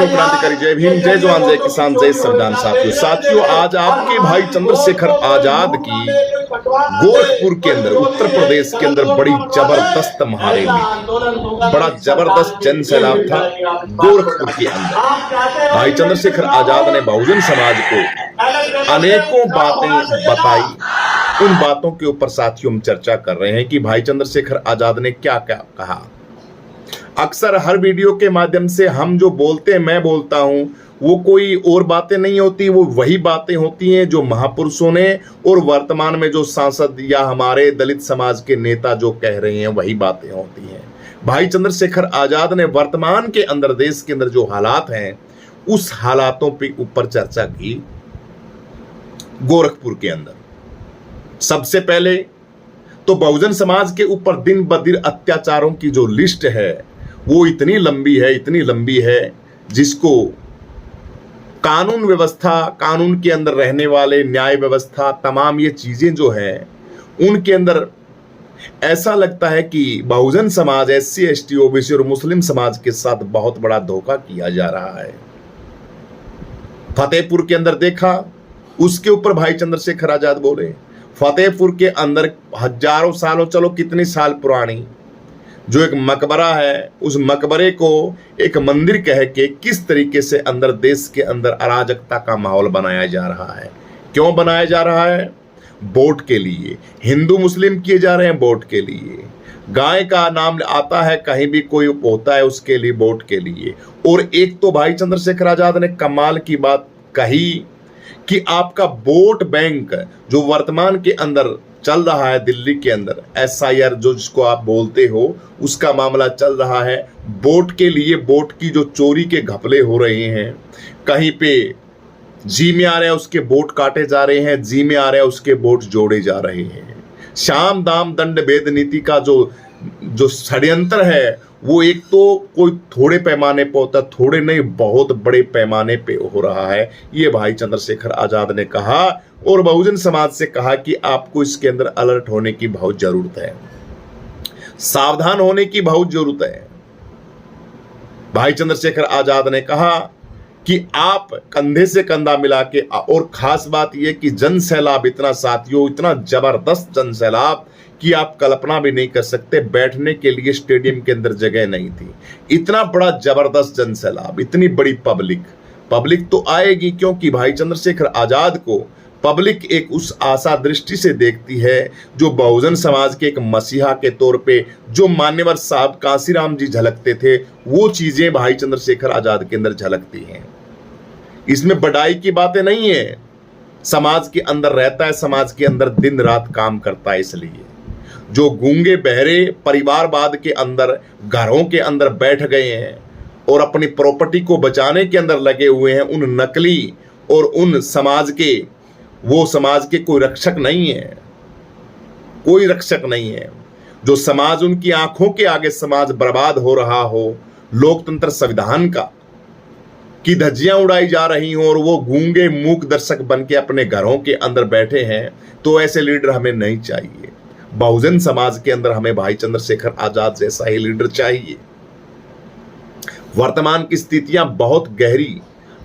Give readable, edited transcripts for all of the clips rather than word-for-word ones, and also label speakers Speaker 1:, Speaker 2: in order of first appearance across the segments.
Speaker 1: साथियों क्रांतिकारी जय भीम, जय जवान, जय किसान, जय संविधान। साथियों आज आपके भाई चंद्रशेखर आजाद की गोरखपुर के अंदर, उत्तर प्रदेश के अंदर बड़ी जबरदस्त महारैली, बड़ा जबरदस्त जन सैलाब था गोरखपुर के अंदर। भाई चंद्रशेखर आजाद ने बहुजन समाज को अनेकों बातें बताई। उन बातों के ऊपर साथियों हम चर्चा कर रहे हैं कि भाई चंद्रशेखर आजाद ने क्या क्या कहा। अक्सर हर वीडियो के माध्यम से हम जो बोलते हैं, मैं बोलता हूं, वो कोई और बातें नहीं होती, वो वही बातें होती हैं जो महापुरुषों ने और वर्तमान में जो सांसद या हमारे दलित समाज के नेता जो कह रहे हैं वही बातें होती हैं। भाई चंद्रशेखर आजाद ने वर्तमान के अंदर, देश के अंदर जो हालात हैं उस हालातों पे ऊपर चर्चा की गोरखपुर के अंदर। सबसे पहले तो बहुजन समाज के ऊपर दिन ब दिन अत्याचारों की जो लिस्ट है वो इतनी लंबी है जिसको कानून व्यवस्था, कानून के अंदर रहने वाले, न्याय व्यवस्था, तमाम ये चीजें जो है उनके अंदर ऐसा लगता है कि Bahujan Samaj, SC, ST, OBC और मुस्लिम समाज के साथ बहुत बड़ा धोखा किया जा रहा है। फतेहपुर के अंदर देखा, उसके ऊपर भाई चंद्रशेखर आजाद बोले। फतेहपुर के अंदर हजारों सालों, चलो कितने साल पुरानी जो एक मकबरा है, उस मकबरे को एक मंदिर कह के किस तरीके से अंदर, देश के अंदर अराजकता का माहौल बनाया जा रहा है। क्यों बनाया जा रहा है? वोट के लिए। हिंदू मुस्लिम किए जा रहे हैं वोट के लिए। गाय का नाम आता है, कहीं भी कोई होता है उसके लिए, वोट के लिए। और एक तो भाई चंद्रशेखर आजाद ने कमाल की बात कही कि आपका वोट बैंक जो वर्तमान के अंदर चल रहा है, दिल्ली के अंदर SIR जो जिसको आप बोलते हो, उसका मामला चल रहा है। वोट के लिए, वोट की जो चोरी के घपले हो रहे हैं, कहीं पे जी में आ रहा है उसके वोट काटे जा रहे हैं, जी में आ रहा है उसके वोट जोड़े जा रहे हैं। शाम दाम दंड भेद नीति का जो षड्यंत्र है वो एक तो कोई थोड़े पैमाने पे होता, थोड़े नहीं बहुत बड़े पैमाने पे हो रहा है। ये भाई चंद्रशेखर आजाद ने कहा और बहुजन समाज से कहा कि आपको इसके अंदर अलर्ट होने की बहुत जरूरत है, सावधान होने की बहुत जरूरत है। भाई चंद्रशेखर आजाद ने कहा कि आप कंधे से कंधा मिला के, और खास बात यह कि जन सैलाब इतना, साथियों इतना जबरदस्त जन सैलाब कि आप कल्पना भी नहीं कर सकते। बैठने के लिए स्टेडियम के अंदर जगह नहीं थी। इतना बड़ा जबरदस्त जन सैलाब, इतनी बड़ी पब्लिक तो आएगी, क्योंकि भाई चंद्रशेखर आजाद को पब्लिक एक उस आशा दृष्टि से देखती है जो बहुजन समाज के एक मसीहा के तौर पे जो मान्यवर साहब कांसीराम जी झलकते थे, वो चीजें भाई चंद्रशेखर आजाद के अंदर झलकती हैं। इसमें बड़ाई की बातें नहीं है। समाज के अंदर रहता है, समाज के अंदर दिन रात काम करता है। इसलिए जो गूंगे बहरे परिवारवाद के अंदर, घरों के अंदर बैठ गए हैं और अपनी प्रॉपर्टी को बचाने के अंदर लगे हुए हैं, उन नकली और उन समाज के, वो समाज के कोई रक्षक नहीं है, कोई रक्षक नहीं है। जो समाज, उनकी आंखों के आगे समाज बर्बाद हो रहा हो, लोकतंत्र संविधान का की धज्जियां उड़ाई जा रही हों और वो गूंगे मूक दर्शक बन के अपने घरों के अंदर बैठे हैं, तो ऐसे लीडर हमें नहीं चाहिए। बहुजन समाज के अंदर हमें भाई चंद्रशेखर आजाद जैसा ही लीडर चाहिए। वर्तमान की स्थितियां बहुत गहरी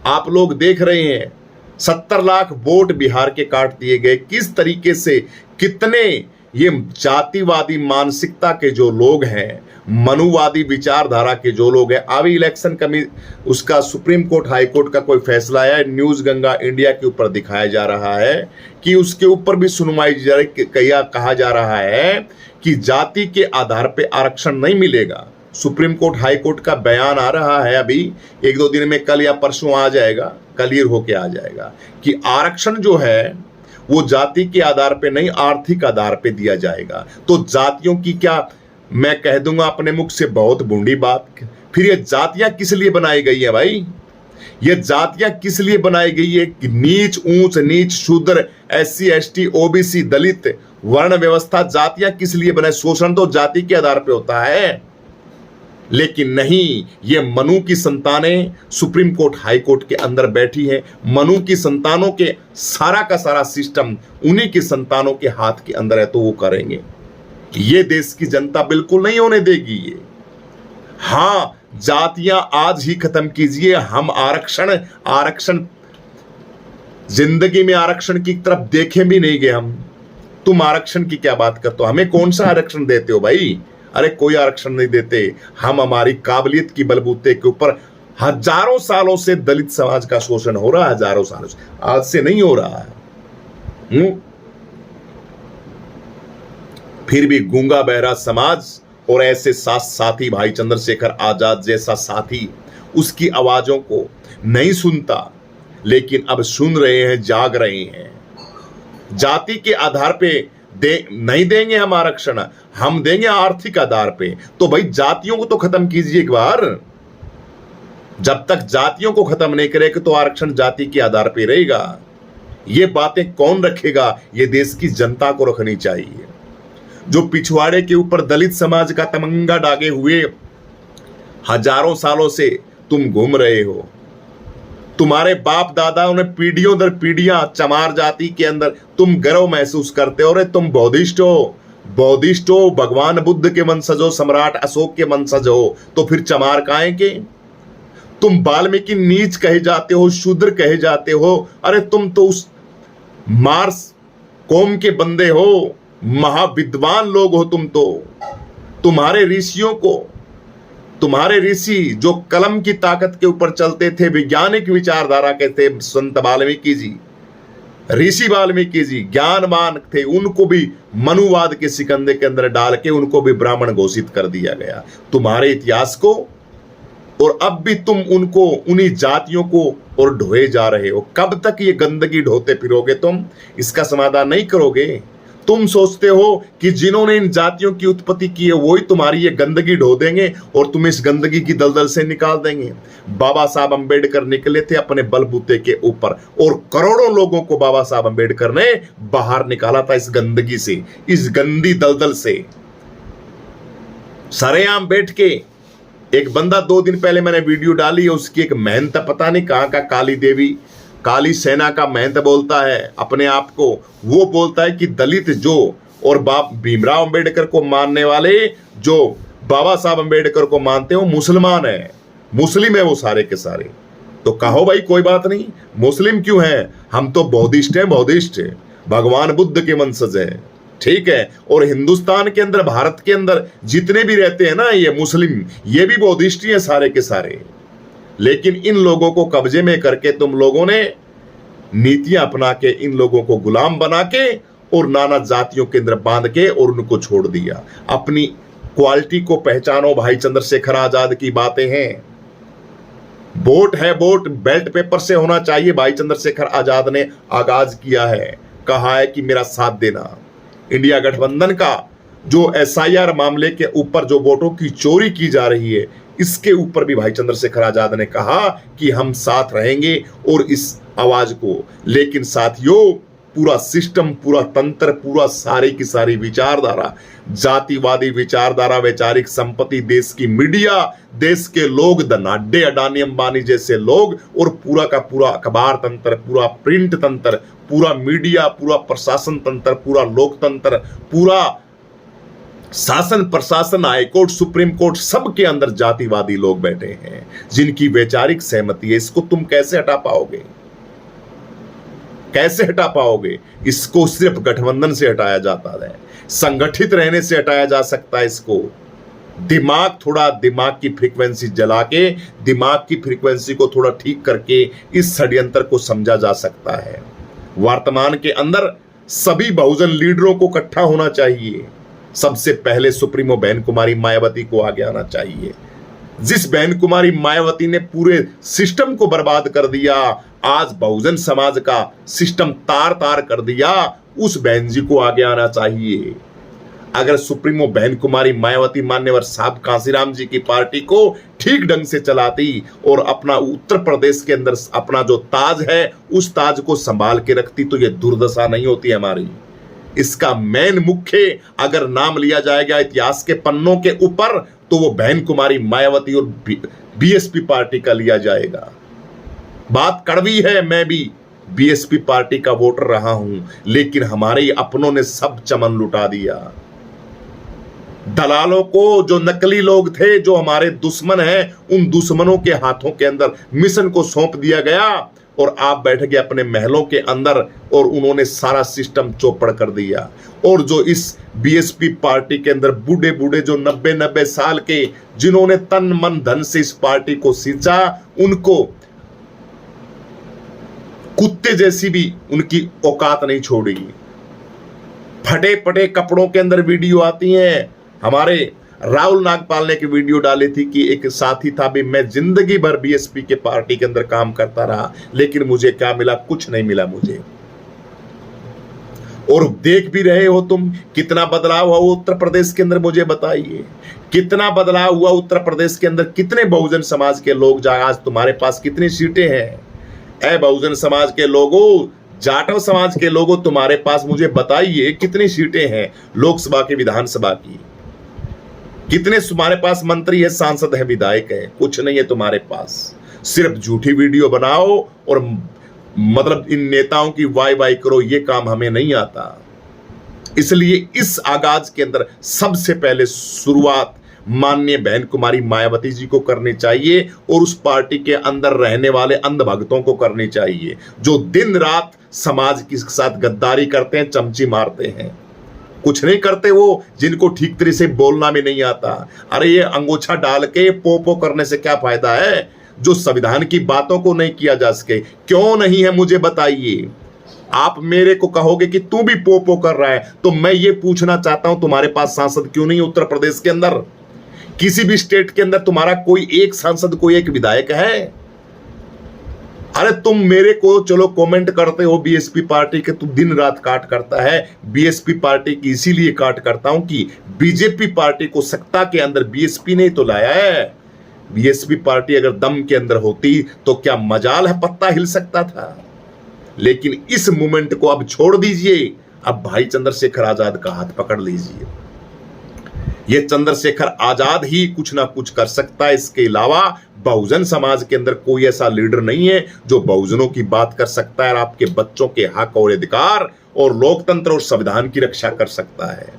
Speaker 1: आप लोग देख रहे हैं। 70 लाख वोट बिहार के काट दिए गए। किस तरीके से, कितने ये जातिवादी मानसिकता के जो लोग हैं, मनुवादी विचारधारा के जो लोग हैं। अभी इलेक्शन उसका सुप्रीम कोर्ट, हाई कोर्ट का कोई फैसला आया, न्यूज गंगा इंडिया के ऊपर दिखाया जा रहा है कि उसके ऊपर भी सुनवाई जा रही, कहा जा रहा है कि जाति के आधार पे आरक्षण नहीं मिलेगा। सुप्रीम कोर्ट, हाई कोर्ट का बयान आ रहा है, अभी 1-2 दिन में, कल या परसों आ जाएगा, क्लियर होके आ जाएगा कि आरक्षण जो है वो जाति के आधार पे नहीं, आर्थिक आधार पे दिया जाएगा। तो जातियों की क्या, मैं कह दूंगा अपने मुख से बहुत बूढ़ी बात, फिर ये जातियां किस लिए बनाई गई है भाई? ये जातियां किस लिए बनाई गई है? नीच, ऊंच नीच, शूद्र, SC, ST, OBC, दलित, वर्ण व्यवस्था, जातियां किस लिए बनाई? शोषण तो जाति के आधार पे होता है। लेकिन नहीं, ये मनु की संतानें सुप्रीम कोर्ट, हाई कोर्ट के अंदर बैठी हैं। मनु की संतानों के सारा का सारा सिस्टम उन्हीं की संतानों के हाथ के अंदर है, तो वो करेंगे। ये देश की जनता बिल्कुल नहीं होने देगी। ये हाँ, जातियां आज ही खत्म कीजिए। हम आरक्षण जिंदगी में आरक्षण की तरफ देखे भी नहीं गए हम। तुम आरक्षण की क्या बात करते हो? हमें कौन सा आरक्षण देते हो भाई? अरे कोई आरक्षण नहीं देते हम। हमारी काबिलियत की बलबूते के ऊपर हजारों सालों से दलित समाज का शोषण हो रहा है, हजारों सालों से, आज से नहीं हो रहा है। फिर भी गूंगा बहरा समाज और ऐसे साथी भाई चंद्रशेखर आजाद जैसा साथी उसकी आवाजों को नहीं सुनता, लेकिन अब सुन रहे हैं, जाग रहे हैं। जाति के आधार पे नहीं देंगे हम आरक्षण, हम देंगे आर्थिक आधार पे। तो भाई जातियों को तो खत्म कीजिए एक बार। जब तक जातियों को खत्म नहीं करेगा तो आरक्षण जाति के आधार पे रहेगा। ये बातें कौन रखेगा? ये देश की जनता को रखनी चाहिए। जो पिछवाड़े के ऊपर दलित समाज का तमंगा डागे हुए हजारों सालों से तुम घूम रहे हो। तुम्हारे बाप दादाओं ने पीढ़ियों दर पीढ़ियां चमार जाति के अंदर तुम गर्व महसूस करते हो। रे तुम बौद्धिस्ट हो, भगवान बुद्ध के वंशज हो, सम्राट अशोक के वंशज हो, तो फिर चमार काहे के? तुम वाल्मीकि नीच कहे जाते हो, शूद्र कहे जाते हो। अरे तुम तो उस मार्स कौम के बंदे हो, महाविद्वान लोग हो तुम तो। तुम्हारे ऋषि जो कलम की ताकत के ऊपर चलते थे, वैज्ञानिक विचारधारा के थे, संत वाल्मीकि जी, ऋषि वाल्मीकि जी ज्ञानवान थे। उनको भी मनुवाद के सिकंदे के अंदर डाल के उनको भी ब्राह्मण घोषित कर दिया गया। तुम्हारे इतिहास को, और अब भी तुम उनको, उन्हीं जातियों को और ढोए जा रहे हो। कब तक ये गंदगी ढोते फिरोगे तुम? इसका समाधान नहीं करोगे। तुम सोचते हो कि जिन्होंने इन जातियों की उत्पत्ति की है वही तुम्हारी ये गंदगी ढो देंगे और तुम इस गंदगी की दलदल से निकाल देंगे। बाबा साहब अंबेडकर निकले थे अपने बलबूते के ऊपर, और करोड़ों लोगों को बाबा साहब अंबेडकर ने बाहर निकाला था इस गंदगी से, इस गंदी दलदल से। सरेआम बैठ के एक बंदा 2 दिन पहले मैंने वीडियो डाली है, उसकी एक महंत, पता नहीं कहां का, काली देवी, काली सेना का महंत बोलता है अपने आप को। वो बोलता है कि दलित जो और बाप भीमराव अंबेडकर को मानने वाले, जो बाबा साहब अंबेडकर को मानते हो, मुसलमान है, मुस्लिम है वो सारे के सारे। तो कहो भाई कोई बात नहीं, मुस्लिम क्यों है? हम तो बौद्धिस्ट हैं, बौद्धिस्ट है, भगवान बुद्ध के वंशज है, ठीक है। और हिंदुस्तान के अंदर, भारत के अंदर जितने भी रहते हैं ना ये मुस्लिम, ये भी बौद्धिस्ट ही है सारे के सारे। लेकिन इन लोगों को कब्जे में करके तुम लोगों ने नीतियां अपना के इन लोगों को गुलाम बना के और नाना जातियों के अंदर बांध के और उनको छोड़ दिया। अपनी क्वालिटी को पहचानो भाई, चंद्रशेखर आजाद की बातें हैं। वोट है, वोट बैलेट पेपर से होना चाहिए। भाई चंद्रशेखर आजाद ने आगाज किया है, कहा है कि मेरा साथ देना। इंडिया गठबंधन का जो SIR मामले के ऊपर जो वोटों की चोरी की जा रही है, इसके ऊपर भी भाई चंद्रशेखर आजाद ने कहा कि हम साथ रहेंगे और इस आवाज को। लेकिन साथियों, पूरा सिस्टम, पूरा तंत्र, पूरा सारी की सारी विचारधारा, जातिवादी विचारधारा, वैचारिक संपत्ति, देश की मीडिया, देश के लोग, धनाढ्य अडानी अंबानी जैसे लोग, और पूरा का पूरा अखबार तंत्र, पूरा प्रिंट तंत्र, पूरा मीडिया, पूरा प्रशासन तंत्र, पूरा लोकतंत्र, पूरा शासन प्रशासन, हाईकोर्ट, सुप्रीम कोर्ट, सबके अंदर जातिवादी लोग बैठे हैं जिनकी वैचारिक सहमति है। इसको तुम कैसे हटा पाओगे? कैसे हटा पाओगे? इसको सिर्फ गठबंधन से हटाया जाता है, संगठित रहने से हटाया जा सकता है इसको। दिमाग की फ्रीक्वेंसी जला के, दिमाग की फ्रीक्वेंसी को थोड़ा ठीक करके इस षड्यंत्र को समझा जा सकता है। वर्तमान के अंदर सभी बहुजन लीडरों को इकट्ठा होना चाहिए। सबसे पहले सुप्रीमो बहन कुमारी मायावती को आगे आना चाहिए। जिस बहन कुमारी मायावती ने पूरे सिस्टम को बर्बाद कर दिया, आज बहुजन समाज का सिस्टम तार तार कर दिया, उस बहन जी को आगे आना चाहिए। अगर सुप्रीमो बहन कुमारी मायावती मान्यवर साहब कांसीराम जी की पार्टी को ठीक ढंग से चलाती और अपना उत्तर प्रदेश के अंदर अपना जो ताज है उस ताज को संभाल के रखती, तो ये दुर्दशा नहीं होती हमारी। इसका मेन मुख्य अगर नाम लिया जाएगा इतिहास के पन्नों के ऊपर, तो वो बहन कुमारी मायावती और बीएसपी पार्टी का लिया जाएगा। बात कड़वी है, मैं भी बीएसपी पार्टी का वोटर रहा हूं, लेकिन हमारे अपनों ने सब चमन लुटा दिया। दलालों को, जो नकली लोग थे, जो हमारे दुश्मन हैं, उन दुश्मनों के हाथों के अंदर मिशन को सौंप दिया गया और आप बैठ गए अपने महलों के अंदर और उन्होंने सारा सिस्टम चौपड़ कर दिया। और जो इस बीएसपी पार्टी के अंदर बूढ़े बूढ़े जो 90-90 साल के, जिन्होंने तन मन धन से इस पार्टी को सींचा, उनको कुत्ते जैसी भी उनकी औकात नहीं छोड़ी। फटे फटे कपड़ों के अंदर वीडियो आती हैं। हमारे राहुल नागपाल ने की वीडियो डाली थी कि एक साथी था भी, मैं जिंदगी भर बीएसपी के पार्टी के अंदर काम करता रहा, लेकिन मुझे क्या मिला? कुछ नहीं मिला मुझे। और देख भी रहे हो तुम कितना बदलाव हुआ उत्तर प्रदेश के अंदर। मुझे बताइए कितना बदलाव हुआ उत्तर प्रदेश के अंदर। कितने बहुजन समाज के लोग जा, आज तुम्हारे पास कितनी सीटें हैं? ऐ बहुजन समाज के लोगों, जाटव समाज के लोगों, तुम्हारे पास मुझे बताइए कितनी सीटें हैं लोकसभा की, विधानसभा की? कितने तुम्हारे पास मंत्री है, सांसद है, विधायक है? कुछ नहीं है तुम्हारे पास। सिर्फ झूठी वीडियो बनाओ और मतलब इन नेताओं की वाई करो, ये काम हमें नहीं आता। इसलिए इस आगाज के अंदर सबसे पहले शुरुआत माननीय बहन कुमारी मायावती जी को करनी चाहिए और उस पार्टी के अंदर रहने वाले अंधभक्तों को करनी चाहिए, जो दिन रात समाज के साथ गद्दारी करते हैं, चमची मारते हैं। कुछ नहीं करते वो, जिनको ठीक तरह से बोलना भी नहीं आता। अरे ये अंगूछा डाल के पोपो करने से क्या फायदा है, जो संविधान की बातों को नहीं किया जा सके? क्यों नहीं है मुझे बताइए। आप मेरे को कहोगे कि तू भी पोपो कर रहा है, तो मैं ये पूछना चाहता हूं, तुम्हारे पास सांसद क्यों नहीं उत्तर प्रदेश के अंदर? किसी भी स्टेट के अंदर तुम्हारा कोई एक सांसद, कोई एक विधायक है? अरे तुम मेरे को चलो कमेंट करते हो बीएसपी पार्टी के, तू दिन रात काट करता है। बीएसपी पार्टी की इसीलिए काट करता हूं कि बीजेपी पार्टी को सत्ता के अंदर बीएसपी ने तो लाया है। बीएसपी पार्टी अगर दम के अंदर होती तो क्या मजाल है, पत्ता हिल सकता था। लेकिन इस मूवमेंट को अब छोड़ दीजिए, अब भाई चंद्रशेखर आजाद का हाथ पकड़ लीजिए। ये चंद्रशेखर आजाद ही कुछ ना कुछ कर सकता है। इसके अलावा बहुजन समाज के अंदर कोई ऐसा लीडर नहीं है जो बहुजनों की बात कर सकता है और आपके बच्चों के हक और अधिकार और लोकतंत्र और संविधान की रक्षा कर सकता है।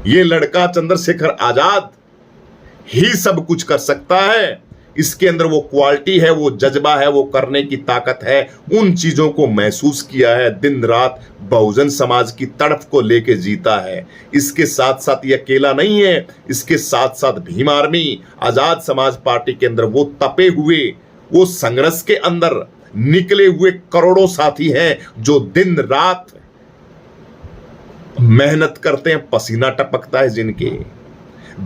Speaker 1: ये लड़का चंद्रशेखर आजाद ही सब कुछ कर सकता है। इसके अंदर वो क्वालिटी है, वो जज्बा है, वो करने की ताकत है। उन चीजों को महसूस किया है, दिन रात बहुजन समाज की तड़प को लेके जीता है। इसके साथ साथ ये अकेला नहीं है, इसके साथ साथ भीम आर्मी, आजाद समाज पार्टी के अंदर वो तपे हुए, वो संघर्ष के अंदर निकले हुए करोड़ों साथी हैं जो दिन रात मेहनत करते हैं, पसीना टपकता है जिनके,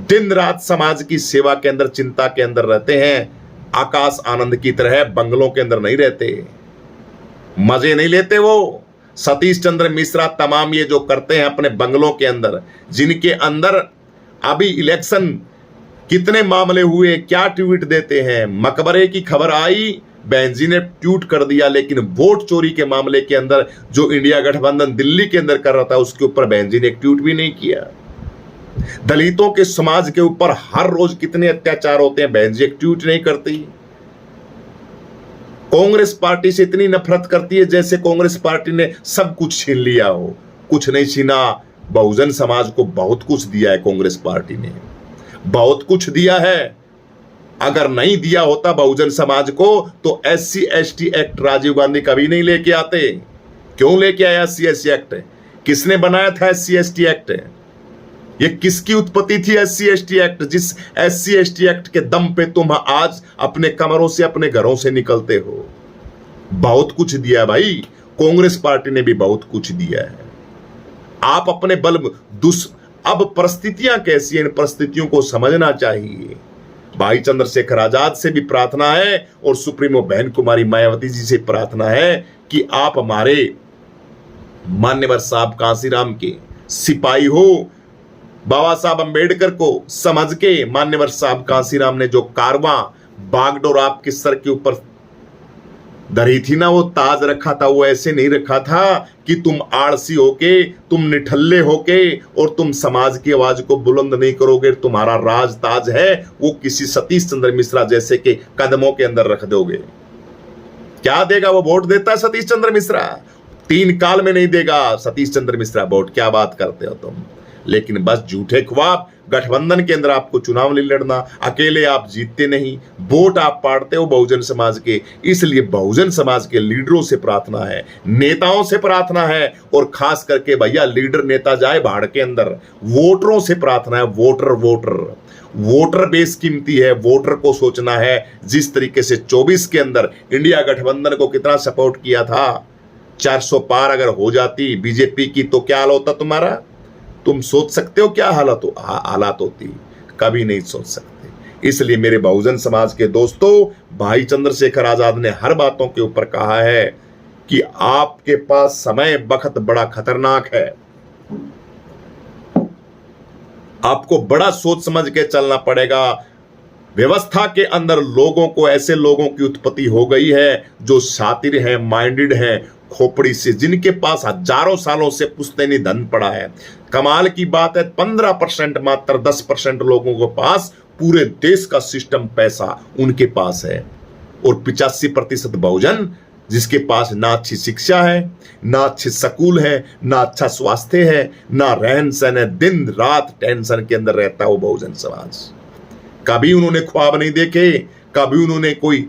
Speaker 1: दिन रात समाज की सेवा के अंदर, चिंता के अंदर रहते हैं। आकाश आनंद की तरह बंगलों के अंदर नहीं रहते, मजे नहीं लेते वो। सतीश चंद्र मिश्रा तमाम ये जो करते हैं अपने बंगलों के अंदर, जिनके अंदर अभी इलेक्शन कितने मामले हुए, क्या ट्वीट देते हैं। मकबरे की खबर आई, बहन जी ने ट्वीट कर दिया, लेकिन वोट चोरी के मामले के अंदर जो इंडिया गठबंधन दिल्ली के अंदर कर रहा था, उसके ऊपर बहन जी ने एक ट्वीट भी नहीं किया। दलितों के समाज के ऊपर हर रोज कितने अत्याचार होते हैं, बहन जी एक ट्वीट नहीं करती। कांग्रेस पार्टी से इतनी नफरत करती है जैसे कांग्रेस पार्टी ने सब कुछ छीन लिया हो। कुछ नहीं छीना, बहुजन समाज को बहुत कुछ दिया है कांग्रेस पार्टी ने, बहुत कुछ दिया है। अगर नहीं दिया होता बहुजन समाज को तो SC ST act Rajiv Gandhi कभी नहीं लेके आते। क्यों लेके आया SC ST एक्ट? किसने बनाया था SC ST एक्ट? ये किसकी उत्पत्ति थी SC ST एक्ट, जिस SC ST एक्ट के दम पे तुम आज अपने कमरों से, अपने घरों से निकलते हो? बहुत कुछ दिया भाई, कांग्रेस पार्टी ने भी बहुत कुछ दिया है। आप अपने बल अब परिस्थितियां कैसी हैं, इन परिस्थितियों को समझना चाहिए। भाई चंद्रशेखर आजाद से भी प्रार्थना है और सुप्रीमो बहन कुमारी मायावती जी से प्रार्थना है कि आप हमारे मान्यवर साहब कांसीराम के सिपाही हो। बाबा साहब अंबेडकर को समझ के मान्यवर साहब कांसीराम ने जो कारवां बागडोर आपके सर के ऊपर धरी थी ना, वो ताज रखा था, वो ऐसे नहीं रखा था कि तुम आलसी होके, तुम निठल्ले होके और तुम समाज की आवाज को बुलंद नहीं करोगे, तुम्हारा राज ताज है वो किसी सतीश चंद्र मिश्रा जैसे के कदमों के अंदर रख दोगे। क्या देगा वो? वोट देता है सतीश चंद्र मिश्रा? 3 काल में नहीं देगा सतीश चंद्र मिश्रा वोट। क्या बात करते हो तुम? लेकिन बस झूठे ख्वाब। गठबंधन के अंदर आपको चुनाव नहीं लड़ना, अकेले आप जीतते नहीं, वोट आप पाड़ते हो बहुजन समाज के। इसलिए बहुजन समाज के लीडरों से प्रार्थना है, नेताओं से प्रार्थना है, और खास करके भैया लीडर नेता जाए भाड़ के अंदर, वोटरों से प्रार्थना है। वोटर बेशकीमती है, वोटर को सोचना है। जिस तरीके से 24 के अंदर इंडिया गठबंधन को कितना सपोर्ट किया था, 400 पार अगर हो जाती बीजेपी की तो क्या हाल होता तुम्हारा? तुम सोच सकते हो क्या हालात होती? कभी नहीं सोच सकते। इसलिए मेरे बहुजन समाज के दोस्तों, भाई चंद्रशेखर आजाद ने हर बातों के ऊपर कहा है कि आपके पास समय वक्त बड़ा खतरनाक है, आपको बड़ा सोच समझ के चलना पड़ेगा। व्यवस्था के अंदर लोगों को, ऐसे लोगों की उत्पत्ति हो गई है जो शातिर हैं, माइंडेड हैं, खोपड़ी से, जिनके पास हजारों सालों से पुश्तैनी धन पड़ा है। कमाल की बात है, 15% मात्र 10% लोगों के पास पूरे देश का सिस्टम पैसा उनके पास है, और 85% बहुजन जिसके पास ना अच्छी शिक्षा है, ना अच्छे स्कूल है, ना अच्छा स्वास्थ्य है, ना रहन सहन है, दिन रात टेंशन के अंदर रहता है वो बहुजन समाज। कभी उन्होंने ख्वाब नहीं देखे, कभी उन्होंने कोई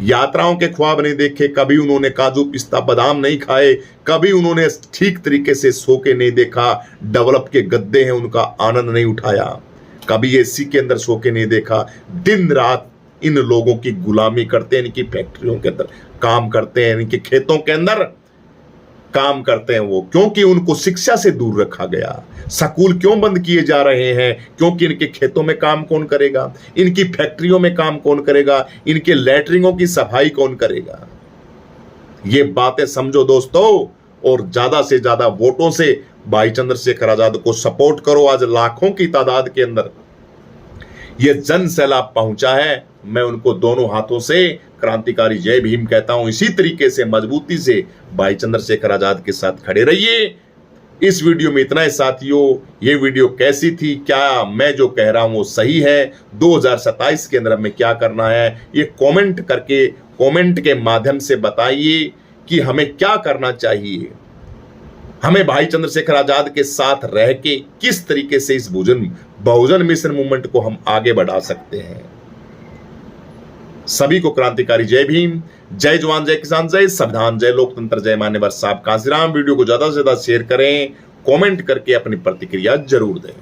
Speaker 1: यात्राओं के ख्वाब नहीं देखे, कभी उन्होंने काजू पिस्ता बादाम नहीं खाए, कभी उन्होंने ठीक तरीके से सो के नहीं देखा, डेवलप के गद्दे हैं उनका आनंद नहीं उठाया, कभी एसी के अंदर सो के नहीं देखा। दिन रात इन लोगों की गुलामी करते हैं, इनकी फैक्ट्रियों के अंदर काम करते हैं, इनके खेतों के अंदर काम करते हैं वो, क्योंकि उनको शिक्षा से दूर रखा गया। स्कूल क्यों बंद किए जा रहे हैं? क्योंकि इनके खेतों में काम कौन करेगा, इनकी फैक्ट्रियों में काम कौन करेगा, इनके लैट्रिनों की सफाई कौन करेगा? ये बातें समझो दोस्तों, और ज्यादा से ज्यादा वोटों से भाई चंद्रशेखर आजाद को सपोर्ट करो। आज लाखों की तादाद के अंदर ये जन सैलाब पहुंचा है, मैं उनको दोनों हाथों से क्रांतिकारी जय भीम कहता हूं। इसी तरीके से मजबूती से भाई चंद्रशेखर आजाद के साथ खड़े रहिए। इस वीडियो में इतना ही साथियों। ये वीडियो कैसी थी, क्या मैं जो कह रहा हूं वो सही है? 2027 के अंदर में क्या करना है, ये कमेंट के माध्यम से बताइए कि हमें क्या करना चाहिए। हमें भाई चंद्रशेखर आजाद के साथ रह के किस तरीके से इस बहुजन मिशन मूवमेंट को हम आगे बढ़ा सकते हैं। सभी को क्रांतिकारी जय भीम, जय जवान जय किसान, जय संविधान, जय लोकतंत्र, जय मान्यवर साहब कांसीराम। वीडियो को ज्यादा से ज्यादा शेयर करें, कमेंट करके अपनी प्रतिक्रिया जरूर दें।